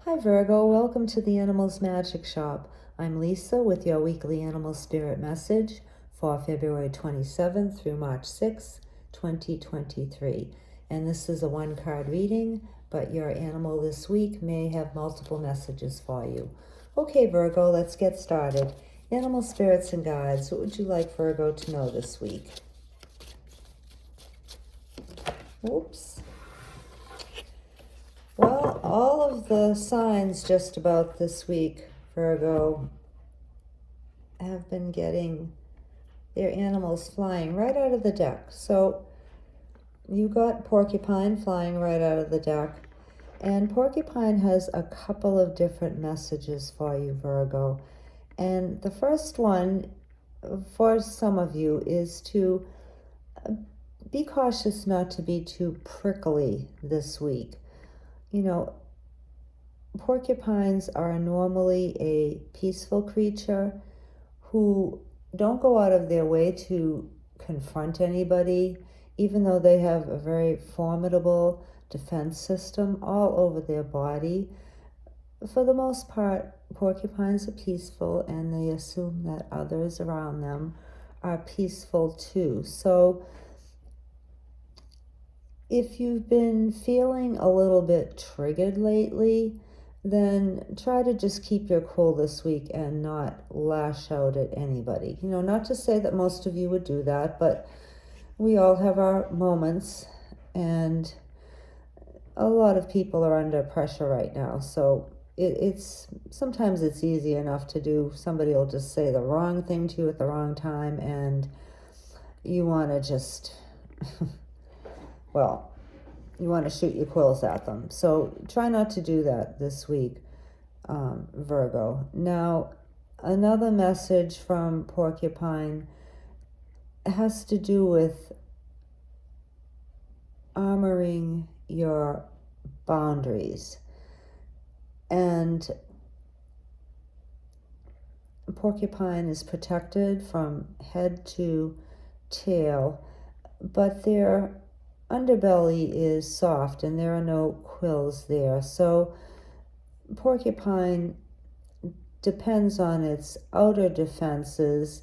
Hi Virgo, welcome to the Animals Magic Shop. I'm Lisa with your weekly animal spirit message for February 27th through March 6th, 2023. And this is a one-card reading, but your animal this week may have multiple messages for you. Okay Virgo, let's get started. Animal spirits and guides, what would you like Virgo to know this week? Oops. Well, all of the signs just about this week, Virgo, have been getting their animals flying right out of the deck. So you got Porcupine flying right out of the deck. And Porcupine has a couple of different messages for you, Virgo. And the first one for some of you is to be cautious not to be too prickly this week. You know, porcupines are normally a peaceful creature who don't go out of their way to confront anybody, even though they have a very formidable defense system all over their body. For the most part, porcupines are peaceful and they assume that others around them are peaceful too. So if you've been feeling a little bit triggered lately, then try to just keep your cool this week and not lash out at anybody. You know, not to say that most of you would do that, but we all have our moments, and a lot of people are under pressure right now. So sometimes it's easy enough to do. Somebody will just say the wrong thing to you at the wrong time, and you want to just well, you want to shoot your quills at them. So try not to do that this week, Virgo. Now, another message from Porcupine has to do with armoring your boundaries. And Porcupine is protected from head to tail, but their underbelly is soft and there are no quills there. So Porcupine depends on its outer defenses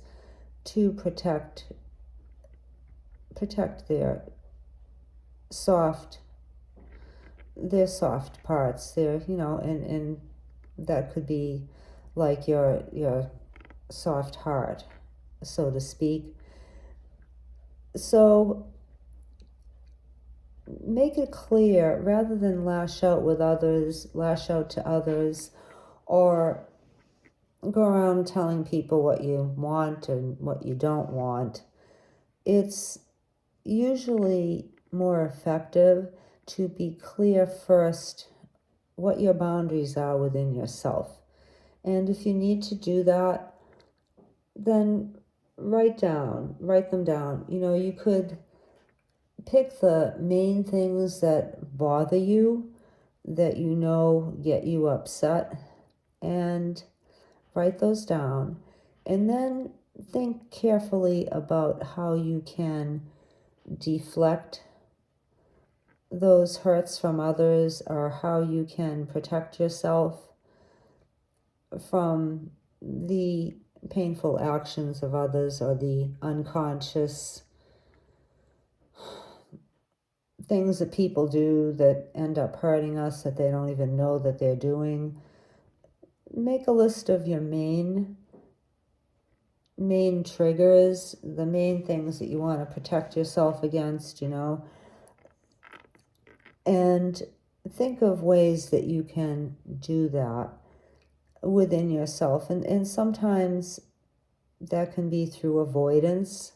to protect their soft parts there, you know, and that could be like your soft heart, so to speak. So make it clear, rather than lash out to others, or go around telling people what you want and what you don't want. It's usually more effective to be clear first what your boundaries are within yourself. And if you need to do that, then write them down. You know, you could pick the main things that bother you, that you know get you upset, and write those down. And then think carefully about how you can deflect those hurts from others, or how you can protect yourself from the painful actions of others, or the unconscious things that people do that end up hurting us that they don't even know that they're doing. Make a list of your main triggers, the main things that you want to protect yourself against, you know, and think of ways that you can do that within yourself. And sometimes that can be through avoidance.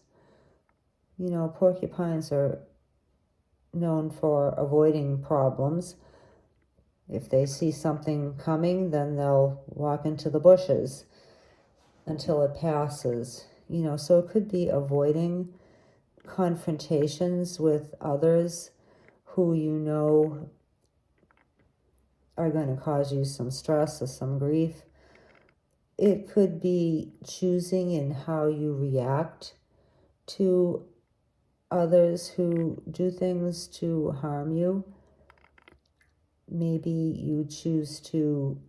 You know, porcupines are known for avoiding problems. If they see something coming, then they'll walk into the bushes until it passes. You know, so it could be avoiding confrontations with others who you know are going to cause you some stress or some grief. It could be choosing in how you react to others who do things to harm you. maybe you choose to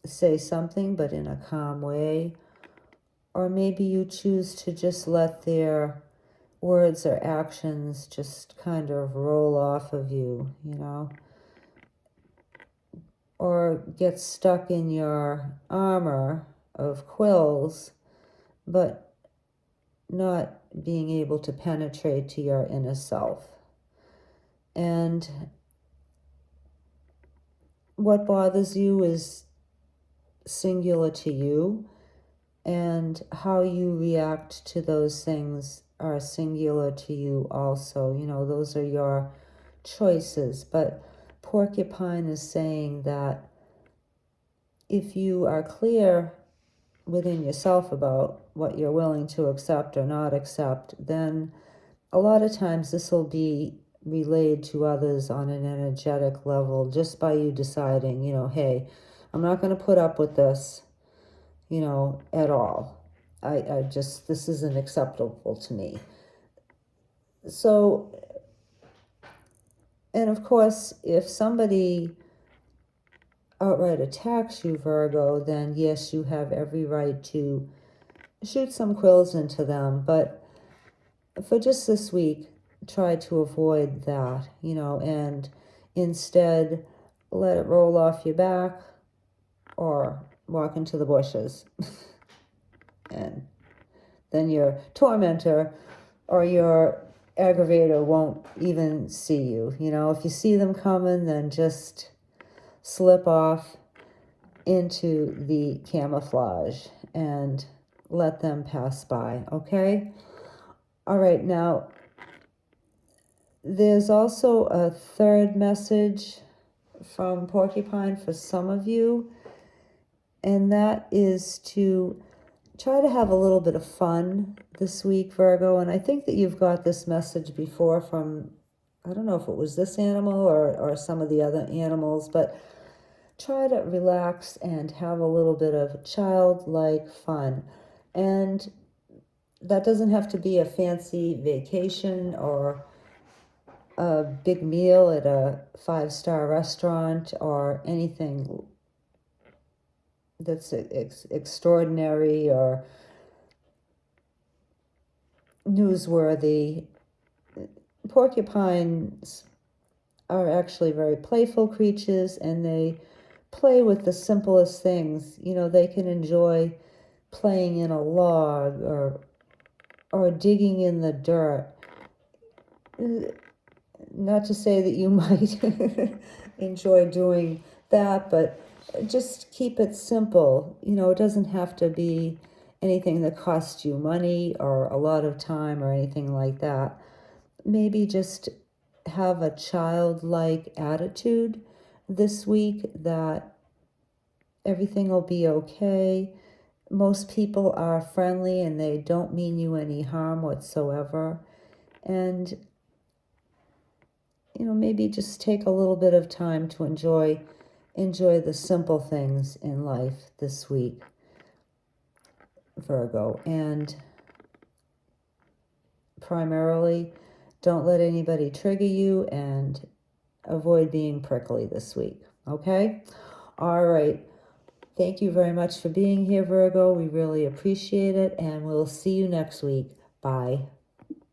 say something, but in a calm way. Or maybe you choose to just let their words or actions just kind of roll off of you, you know, or get stuck in your armor of quills, but not being able to penetrate to your inner self. And what bothers you is singular to you, and how you react to those things are singular to you also. You know, those are your choices. But Porcupine is saying that if you are clear within yourself about what you're willing to accept or not accept, then a lot of times this will be relayed to others on an energetic level just by you deciding, you know, hey, I'm not going to put up with this, you know, at all. I just, this isn't acceptable to me. So, and of course, if somebody outright attacks you, Virgo, then yes, you have every right to shoot some quills into them. But for just this week, try to avoid that, you know, and instead let it roll off your back or walk into the bushes. And then your tormentor or your aggravator won't even see you. You know, if you see them coming, then just slip off into the camouflage and let them pass by, okay? All right, now, there's also a third message from Porcupine for some of you, and that is to try to have a little bit of fun this week, Virgo. And I think that you've got this message before from, I don't know if it was this animal or some of the other animals, but try to relax and have a little bit of childlike fun. And that doesn't have to be a fancy vacation or a big meal at a 5-star restaurant or anything that's extraordinary or newsworthy. Porcupines are actually very playful creatures, and they play with the simplest things. You know, they can enjoy playing in a log or digging in the dirt. Not to say that you might enjoy doing that, but just keep it simple. You know, it doesn't have to be anything that costs you money or a lot of time or anything like that. Maybe just have a childlike attitude this week that everything will be okay. Most people are friendly and they don't mean you any harm whatsoever. And, you know, maybe just take a little bit of time to enjoy the simple things in life this week, Virgo. And primarily, don't let anybody trigger you and avoid being prickly this week, okay? All right. Thank you very much for being here, Virgo. We really appreciate it, and we'll see you next week. Bye.